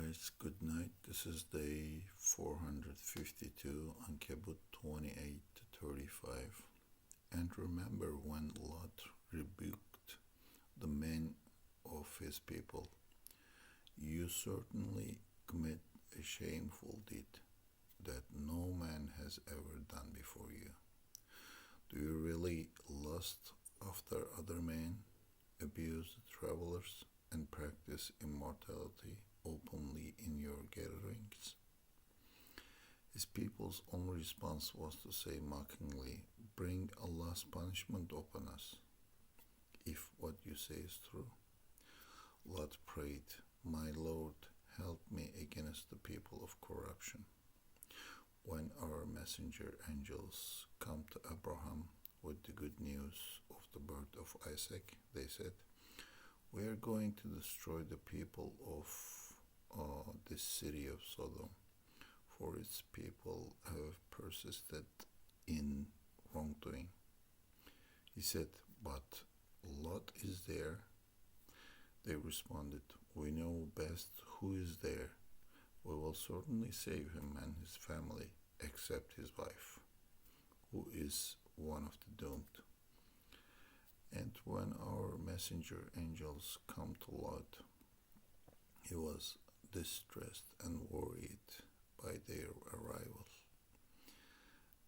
guys, good night. This is day 452, Ankabut 28 to 35. And remember when Lot rebuked the men of his people, you certainly commit a shameful deed that no man has ever done before you. Do you really lust after other men, abuse the travelers, and practice immorality openly in your gatherings? His people's only response was to say mockingly, "Bring Allah's punishment upon us, if what you say is true." Lot prayed, "My Lord, help me against the people of corruption." When our messenger angels come to Abraham with the good news of the birth of Isaac, they said, "We are going to destroy the people of this city of Sodom, for its people have persisted in wrongdoing." He said, "But Lot is there." They responded, "We know best who is there. We will certainly save him and his family, except his wife, who is one of the doomed." And when our messenger angels come to Lot, he was distressed and worried by their arrival.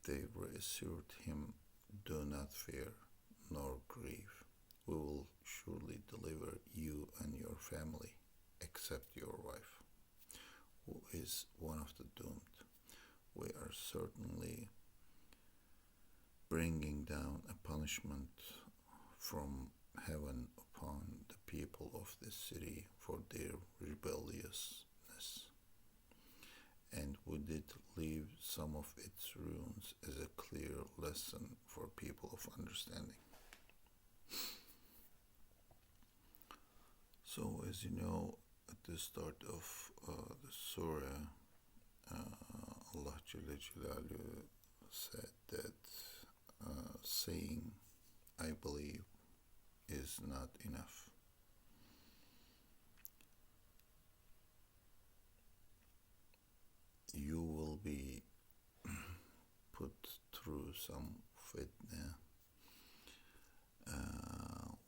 They reassured him, "Do not fear, nor grieve. We will surely deliver you and your family, except your wife, who is one of the doomed. We are certainly bringing down a punishment from heaven upon the people of this city for their rebelliousness. And we did leave some of its ruins as a clear lesson for people of understanding." So, as you know, at the start of the surah, Allah Jalla Jalaluhu said that saying "I believe" is not enough. You will be put through some fitna,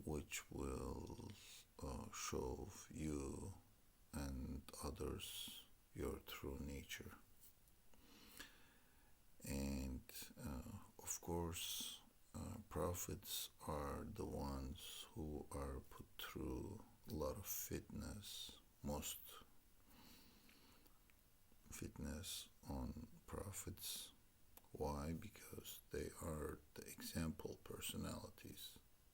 which will show you and others your true nature. And of course, prophets are the ones who are put through a lot of fitness. Most fitness on prophets. Why? Because they are the example personalities.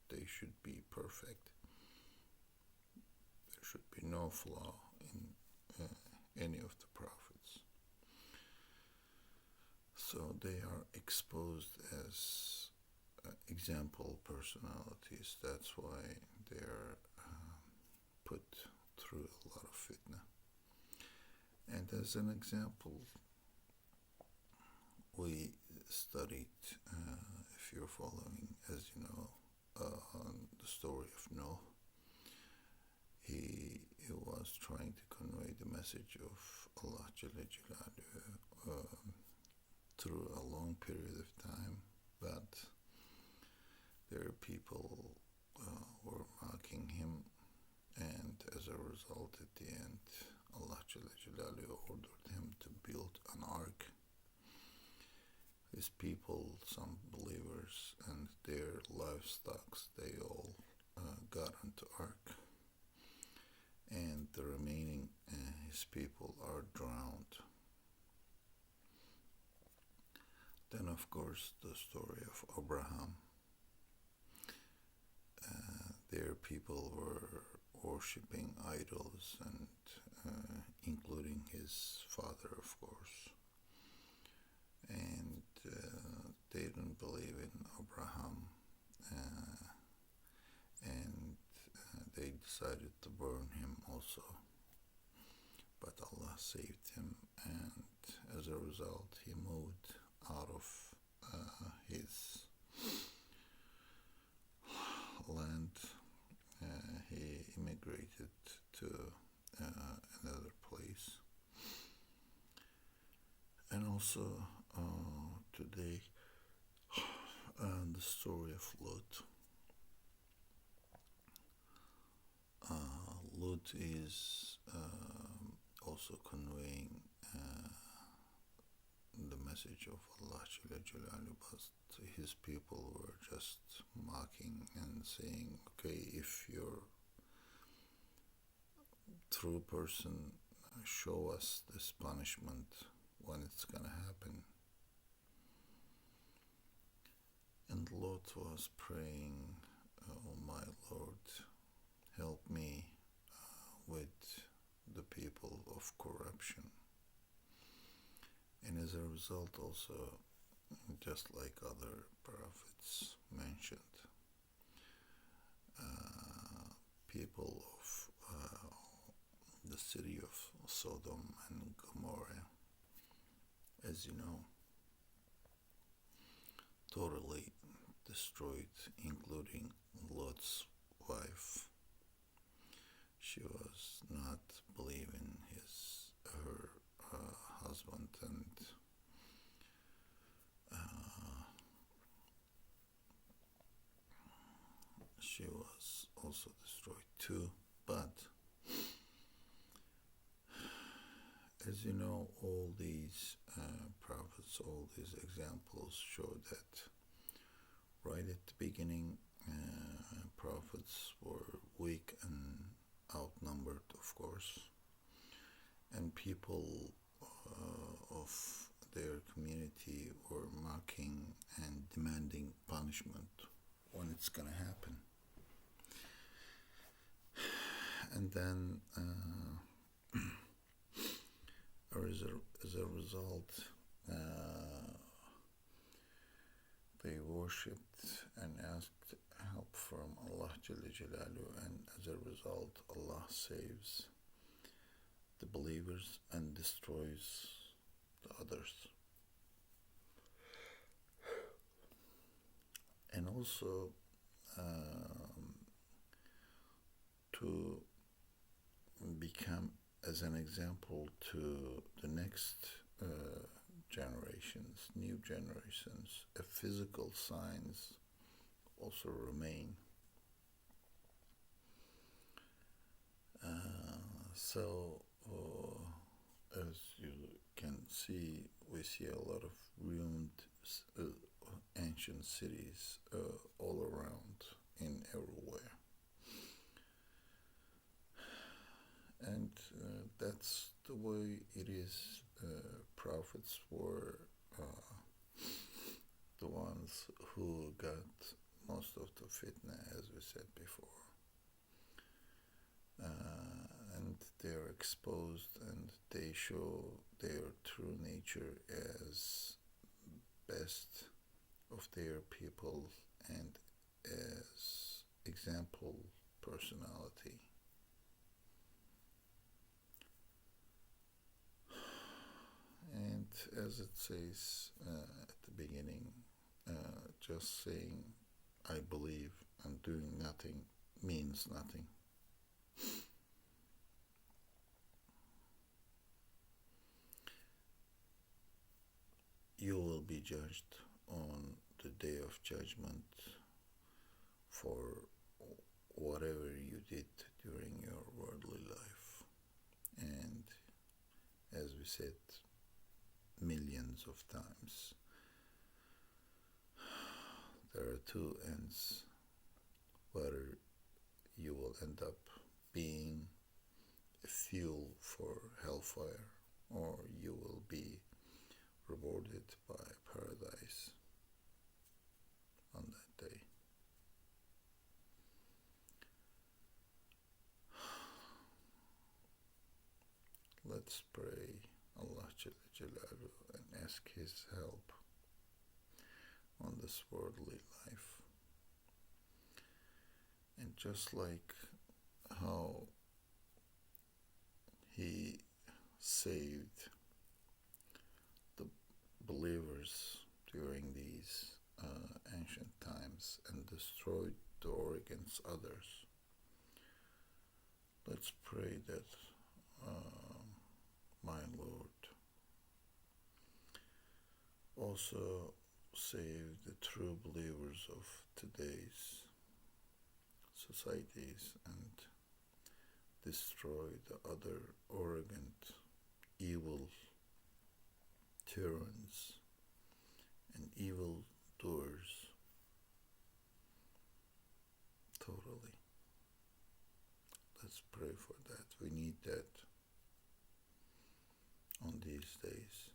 They should be perfect. There should be no flaw in any of the prophets. So they are exposed as example personalities. That's why they are put through a lot of fitna. And as an example, we studied, if you're following, as you know, the story of Noah. He was trying to convey the message of Allah Jalla Jalaluhu through a long period of time, but there are people were mocking him, and as a result, at the end, Allah Jalla Jalaluhu ordered him to build an ark. His people, some believers, and their livestock, they all got into ark, and the remaining his people are drowned. Then, of course, the story of Abraham. Their people were worshipping idols, and including his father, of course. And they didn't believe in Abraham, and they decided to burn him also. But Allah saved him, and as a result, he moved out of his land. He immigrated to another place, also today, the story of Lot. Lot is also conveying the message of Allah Jalalu, but his people were just mocking and saying, okay, if you're true person, show us this punishment when it's gonna happen. And Lot was praying, oh my Lord, help me with the people of corruption. And as a result also, just like other prophets mentioned, people of the city of Sodom and Gomorrah, as you know, totally destroyed, including Lot's wife. She was not believing her husband, and she was also destroyed too. But as you know, all these prophets, all these examples show that right at the beginning, prophets were weak and outnumbered, of course, and people of their community were mocking and demanding punishment when it's gonna happen. And then as a result, they worshipped and asked help from Allah Jalla Jalalu, and as a result, Allah saves the believers and destroys the others. And also to become as an example to the next generations, new generations, physical signs also remain. So as you can see, we see a lot of ruined ancient cities all around, in everywhere. And that's the way it is. Prophets were the ones who got most of the fitna, as we said before. And they're exposed, and they show their true nature as best of their people and as example personality. And as it says at the beginning, just saying I believe and doing nothing means nothing. You will be judged on the day of judgment for whatever you did during your worldly life. And as we said millions of times, there are two ends, whether you will end up being a fuel for hellfire, or you will be rewarded by paradise on that day. Let's pray Allah Jalalu and ask His help on this worldly life. And just like how He saved the believers during these ancient times and destroyed the war against others, let's pray that my Lord also save the true believers of today's societies and destroy the other arrogant, evil tyrants and evil doers totally. Let's pray for that. We need that on these days.